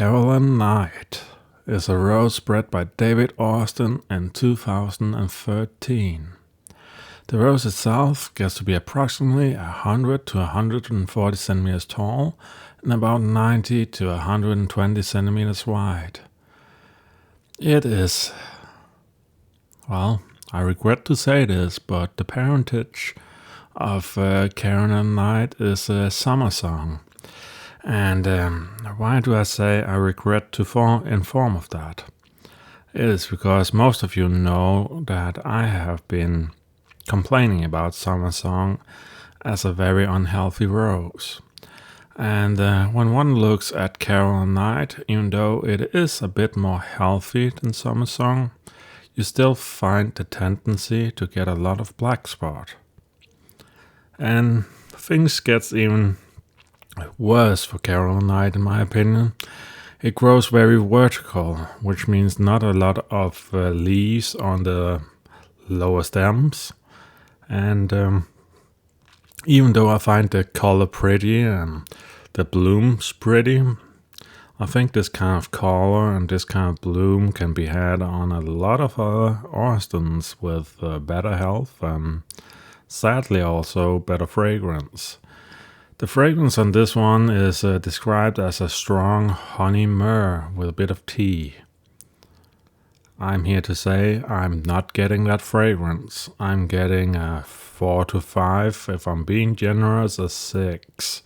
Carolyn Night is a rose bred by David Austin in 2013. The rose itself gets to be approximately 100 to 140 centimeters tall and about 90 to 120 centimeters wide. It is, well, I regret to say this, but the parentage of Carolyn Night is a summer song. And why do I say I regret to inform of that? It is because most of you know that I have been complaining about summer song as a very unhealthy rose. And when one looks at Carolyn Night, even though it is a bit more healthy than summer song, you still find the tendency to get a lot of black spot. And things gets even worse for Carolyn Night, in my opinion. It grows very vertical, which means not a lot of leaves on the lower stems. And even though I find the color pretty and the blooms pretty, I think this kind of color and this kind of bloom can be had on a lot of other Austins with better health and sadly also better fragrance. The fragrance on this one is described as a strong honey myrrh with a bit of tea. I'm here to say I'm not getting that fragrance. I'm getting a 4 to 5, if I'm being generous, a 6.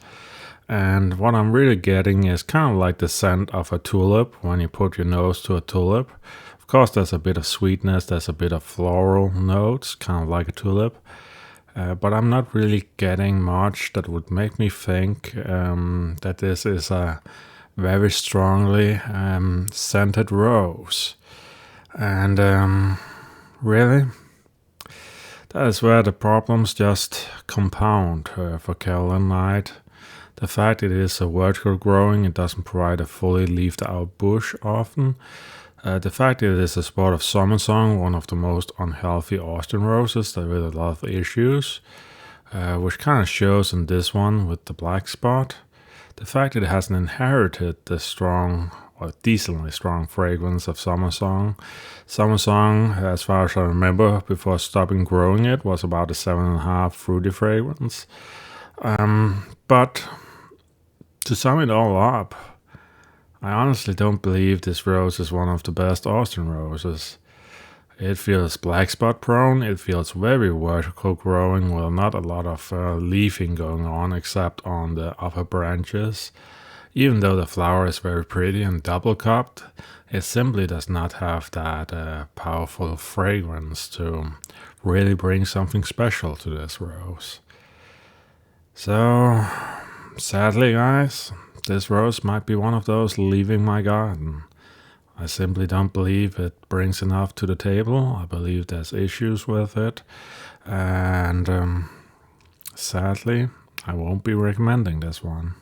And what I'm really getting is kind of like the scent of a tulip when you put your nose to a tulip. Of course, there's a bit of sweetness, there's a bit of floral notes, kind of like a tulip. But I'm not really getting much that would make me think that this is a very strongly scented rose. And really, that is where the problems just compound for Carolyn Night. The fact it is a vertical growing, it doesn't provide a fully leafed out bush often. The fact that it is a spot of summer song, one of the most unhealthy Austin roses that with a lot of issues, which kind of shows in this one with the black spot. The fact that it hasn't inherited the strong or decently strong fragrance of summer song. Summer song, as far as I remember, before stopping growing it, was about a 7.5 fruity fragrance. But to sum it all up, I honestly don't believe this rose is one of the best Austin roses. It feels black spot prone, it feels very vertical growing with not a lot of leafing going on except on the upper branches. Even though the flower is very pretty and double cupped, it simply does not have that powerful fragrance to really bring something special to this rose. So, sadly guys, this rose might be one of those leaving my garden. I simply don't believe it brings enough to the table. I believe there's issues with it. And sadly, I won't be recommending this one.